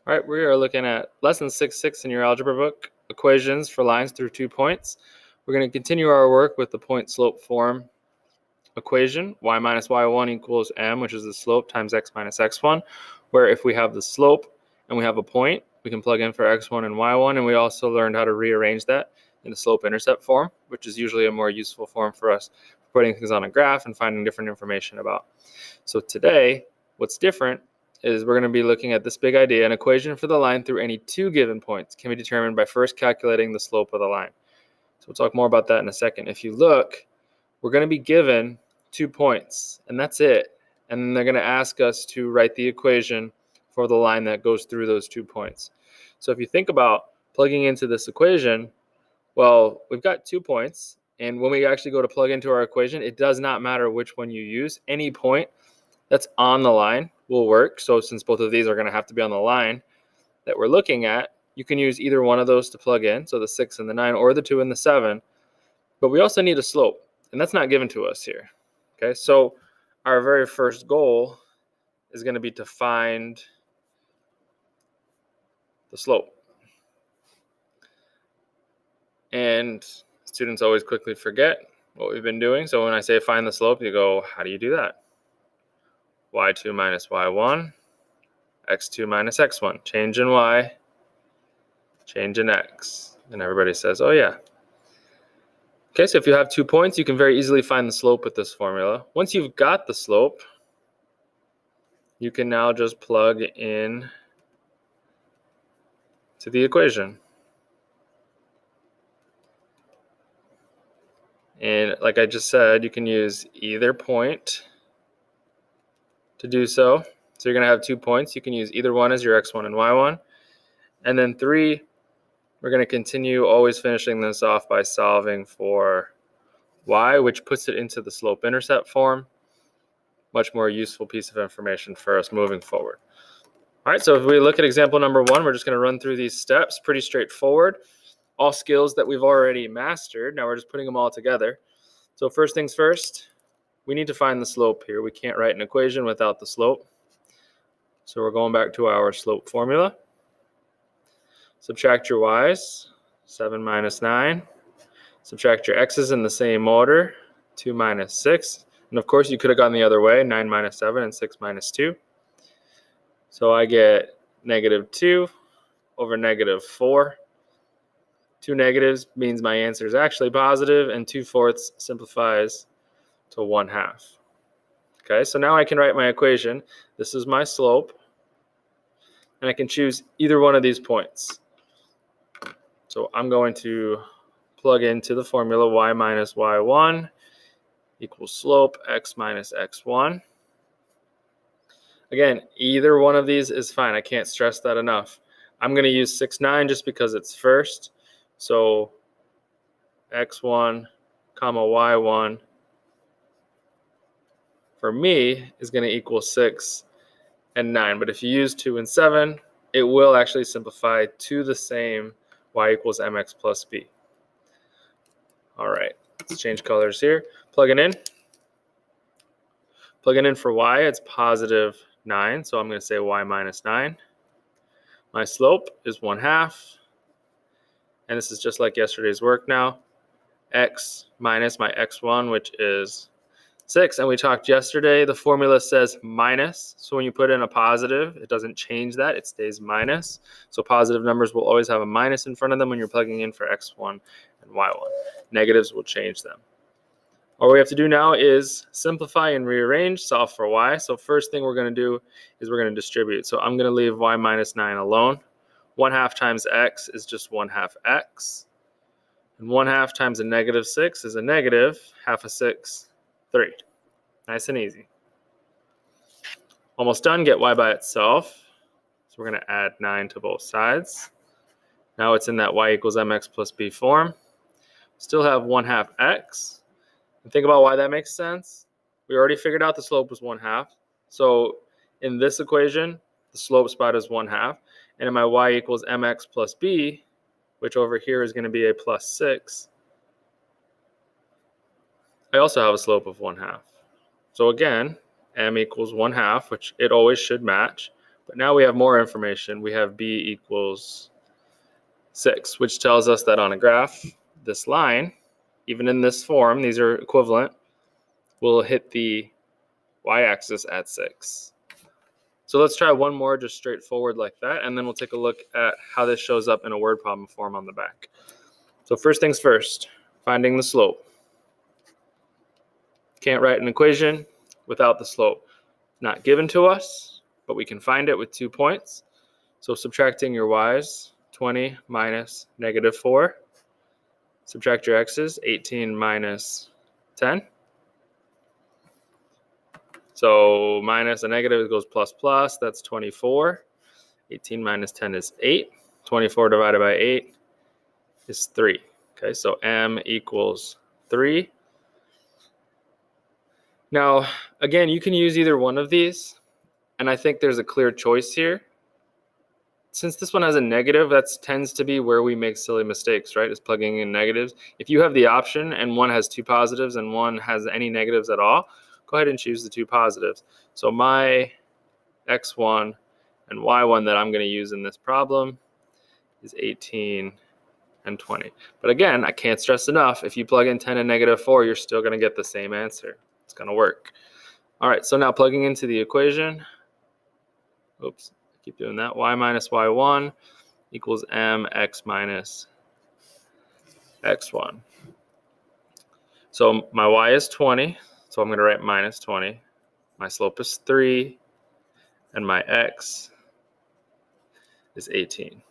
All right, we are looking at lesson 6.6 in your algebra book, equations for lines through 2 points. We're going to continue our work with the point slope form equation, y minus y1 equals m, which is the slope, times x minus x1, where if we have the slope and we have a point, we can plug in for x1 and y1, and we also learned how to rearrange that in the slope-intercept form, which is usually a more useful form for us for putting things on a graph and finding different information about. So today, what's different is we're going to be looking at this big idea. An equation for the line through any 2 given points can be determined by first calculating the slope of the line. So we'll talk more about that in a second. If you look, we're going to be given 2 points, and that's it. And then they're going to ask us to write the equation for the line that goes through those 2 points. So if you think about plugging into this equation, well, we've got 2 points, and when we actually go to plug into our equation, it does not matter which one you use. Any point that's on the line will work. So since both of these are going to have to be on the line that we're looking at, you can use either one of those to plug in, so the 6 and the 9, or the 2 and the 7. But we also need a slope, and that's not given to us here. Okay, so our very first goal is going to be to find the slope. And students always quickly forget what we've been doing. So when I say find the slope, you go, how do you do that? y2 minus y1, x2 minus x1. Change in y, change in x. And everybody says, oh yeah. Okay, so if you have 2 points, you can very easily find the slope with this formula. Once you've got the slope, you can now just plug in to the equation. And like I just said, you can use either point to do so. So you're going to have 2 points. You can use either one as your x1 and y1. And then 3, we're going to continue always finishing this off by solving for y, which puts it into the slope-intercept form. Much more useful piece of information for us moving forward. All right, so if we look at example number 1, we're just going to run through these steps. Pretty straightforward. All skills that we've already mastered. Now we're just putting them all together. So first things first, we need to find the slope here. We can't write an equation without the slope. So we're going back to our slope formula. Subtract your y's, 7 minus 9. Subtract your x's in the same order, 2 minus 6. And of course, you could have gone the other way, 9 minus 7 and 6 minus 2. So I get negative 2 over negative 4. 2 negatives means my answer is actually positive, and 2/4 simplifies to 1/2. Okay, so now I can write my equation. This is my slope, and I can choose either one of these points. So I'm going to plug into the formula y minus y1 equals slope x minus x1. Again, either one of these is fine. I can't stress that enough. I'm going to use 6, 9 just because it's first. So x1 comma y1 for me is going to equal 6 and 9. But if you use 2 and 7, it will actually simplify to the same y equals mx plus b. All right, let's change colors here. Plugging in. Plugging in for y, it's positive 9. So I'm going to say y minus 9. My slope is 1/2. And this is just like yesterday's work now. X minus my x1, which is 6. And we talked yesterday, the formula says minus. So when you put in a positive, it doesn't change that. It stays minus. So positive numbers will always have a minus in front of them when you're plugging in for x1 and y1. Negatives will change them. All we have to do now is simplify and rearrange, solve for y. So first thing we're going to do is we're going to distribute. So I'm going to leave y minus 9 alone. 1/2 times x is just 1/2 x. And 1/2 times a negative 6 is a negative. 1/2 of 6, 3. Nice and easy. Almost done. Get y by itself. So we're going to add 9 to both sides. Now it's in that y equals mx plus b form. Still have 1/2 x. And think about why that makes sense. We already figured out the slope was 1/2. So in this equation, the slope spot is 1/2. And in my y equals mx plus b, which over here is going to be a plus 6, I also have a slope of 1/2. So again, m equals 1/2, which it always should match. But now we have more information. We have b equals 6, which tells us that on a graph, this line, even in this form, these are equivalent, will hit the y-axis at 6. So let's try one more just straightforward like that, and then we'll take a look at how this shows up in a word problem form on the back. So first things first, finding the slope. Can't write an equation without the slope. Not given to us, but we can find it with 2 points. So subtracting your y's, 20 minus negative 4. Subtract your x's, 18 minus 10. So minus a negative goes plus plus, that's 24. 18 minus 10 is 8. 24 divided by 8 is 3. Okay, so m equals 3. Now, again, you can use either one of these, and I think there's a clear choice here. Since this one has a negative, that tends to be where we make silly mistakes, right? Is plugging in negatives. If you have the option and one has 2 positives and one has any negatives at all, go ahead and choose the 2 positives. So my x1 and y1 that I'm going to use in this problem is 18 and 20. But again, I can't stress enough, if you plug in 10 and negative 4, you're still going to get the same answer. It's going to work. All right, so now plugging into the equation, oops, I keep doing that, y minus y1 equals mx minus x1. So my y is 20, so I'm going to write minus 20. My slope is 3, and my x is 18.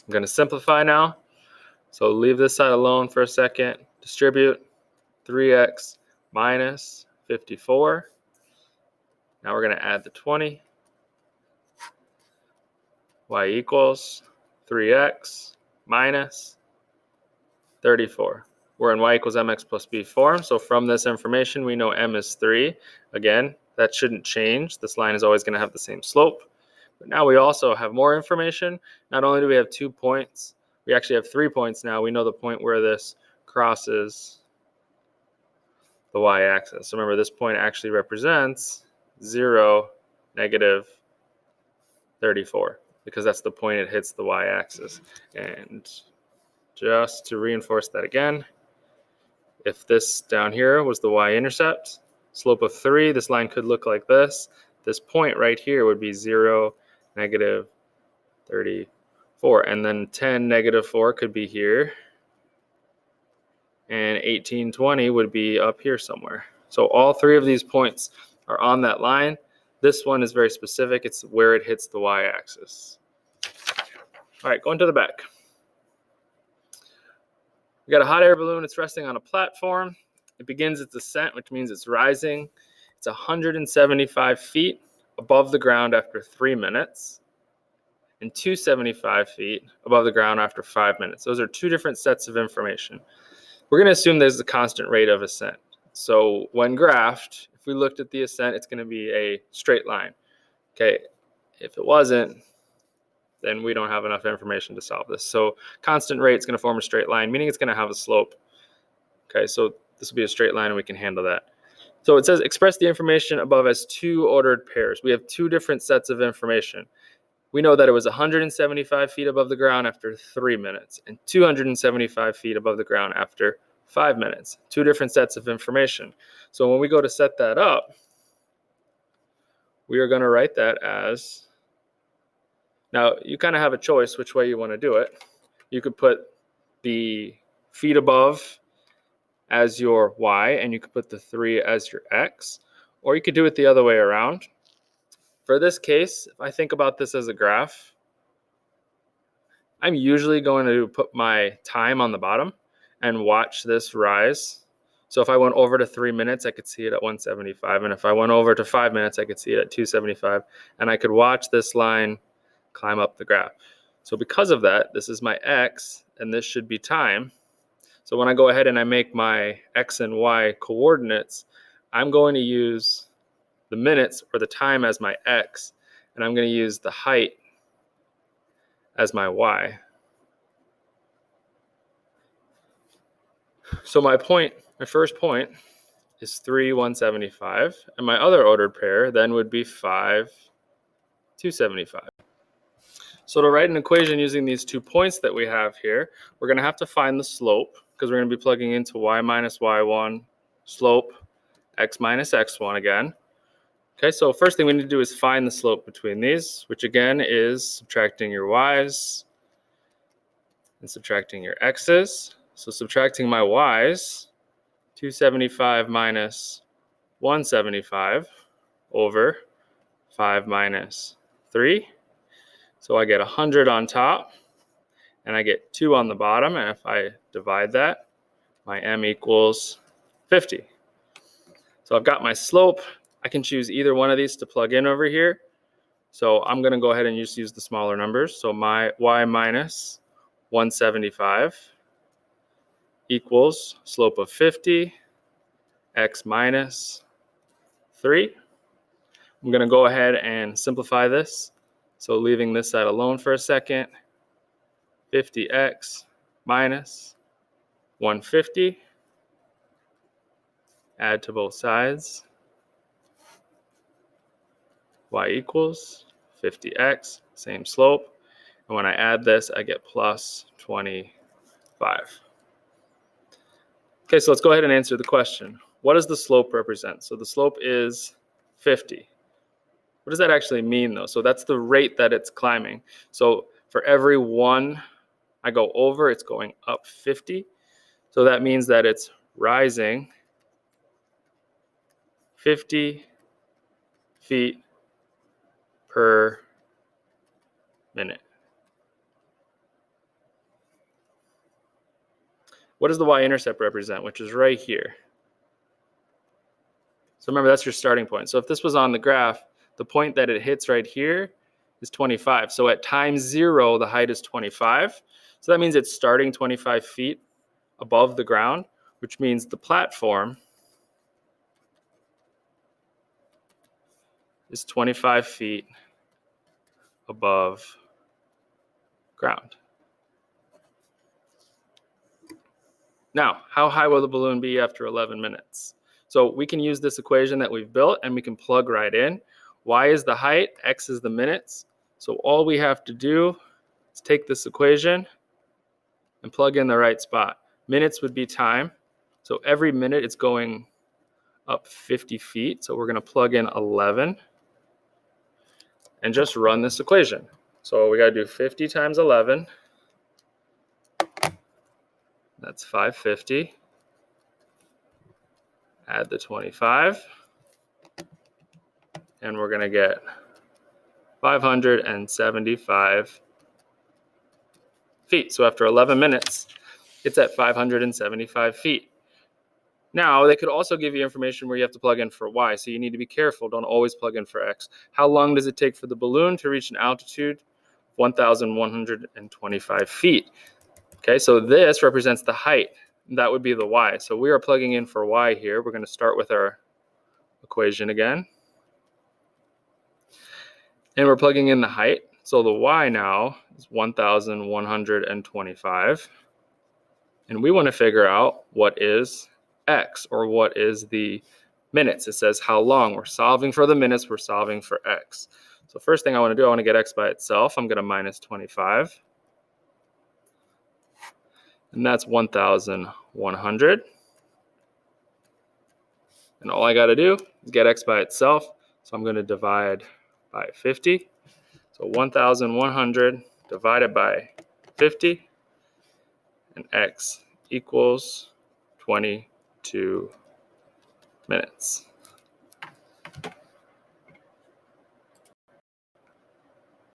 I'm going to simplify now. So leave this side alone for a second. Distribute 3x minus 54. Now we're going to add the 20. Y equals 3x minus 34. We're in y equals mx plus b form. So from this information, we know m is 3. Again, that shouldn't change. This line is always going to have the same slope. But now we also have more information. Not only do we have 2 points, we actually have 3 points now. We know the point where this crosses the y-axis. So remember, this point actually represents 0, negative 34, because that's the point it hits the y-axis. And just to reinforce that again, if this down here was the y-intercept, slope of 3, this line could look like this. This point right here would be 0, negative 34. And then 10, negative 4 could be here. And 18, 20 would be up here somewhere. So all 3 of these points are on that line. This one is very specific. It's where it hits the y-axis. All right, going to the back. We got a hot air balloon. It's resting on a platform. It begins its ascent, which means it's rising. It's 175 feet above the ground after 3 minutes, and 275 feet above the ground after 5 minutes. Those are 2 different sets of information. We're going to assume there's a constant rate of ascent. So when graphed, if we looked at the ascent, it's going to be a straight line. Okay, if it wasn't, then we don't have enough information to solve this. So constant rate is going to form a straight line, meaning it's going to have a slope. Okay, so this will be a straight line and we can handle that. So it says express the information above as 2 ordered pairs. We have 2 different sets of information. We know that it was 175 feet above the ground after 3 minutes and 275 feet above the ground after 5 minutes. 2 different sets of information. So when we go to set that up, we are going to write that as, now you kind of have a choice which way you want to do it. You could put the feet above as your y, and you could put the 3 as your x, or you could do it the other way around. For this case, if I think about this as a graph, I'm usually going to put my time on the bottom and watch this rise. So if I went over to 3 minutes, I could see it at 175. And if I went over to 5 minutes, I could see it at 275. And I could watch this line climb up the graph. So because of that, this is my x, and this should be time. So when I go ahead and I make my x and y coordinates, I'm going to use the minutes or the time as my x, and I'm going to use the height as my y. So my first point is 3, 175, and my other ordered pair then would be 5, 275. So to write an equation using these 2 points that we have here, we're going to have to find the slope, because we're going to be plugging into y minus y1 slope x minus x1 again. Okay, so first thing we need to do is find the slope between these, which again is subtracting your y's and subtracting your x's. So subtracting my y's, 275 minus 175 over 5 minus 3. So I get 100 on top, and I get 2 on the bottom, and if I divide that, my m equals 50. So I've got my slope. I can choose either one of these to plug in over here. So I'm going to go ahead and just use the smaller numbers. So my y minus 175 equals slope of 50, x minus 3. I'm going to go ahead and simplify this. So leaving this side alone for a second, 50x minus 150. Add to both sides. Y equals 50x, same slope. And when I add this, I get plus 25. Okay, so let's go ahead and answer the question. What does the slope represent? So the slope is 50. What does that actually mean, though? So that's the rate that it's climbing. So for every 1 I go over, it's going up 50. So that means that it's rising 50 feet per minute. What does the y-intercept represent, which is right here? So remember, that's your starting point. So if this was on the graph, the point that it hits right here is 25. So at time 0, the height is 25. So that means it's starting 25 feet above the ground, which means the platform is 25 feet above ground. Now, how high will the balloon be after 11 minutes? So we can use this equation that we've built and we can plug right in. Y is the height, x is the minutes. So all we have to do is take this equation and plug in the right spot. Minutes would be time. So every minute it's going up 50 feet. So we're going to plug in 11 and just run this equation. So we got to do 50 times 11. That's 550. Add the 25. And we're going to get 575 feet. So after 11 minutes, it's at 575 feet. Now, they could also give you information where you have to plug in for y, so you need to be careful. Don't always plug in for x. How long does it take for the balloon to reach an altitude? 1,125 feet. Okay, so this represents the height. That would be the y. So we are plugging in for y here. We're going to start with our equation again. And we're plugging in the height. So the y now is 1,125. And we want to figure out what is x, or what is the minutes. It says how long. We're solving for the minutes. We're solving for x. So first thing I want to do, I want to get x by itself. I'm going to minus 25. And that's 1,100. And all I got to do is get x by itself. So I'm going to divide by 50. So 1,100 divided by 50. And x equals 22 minutes.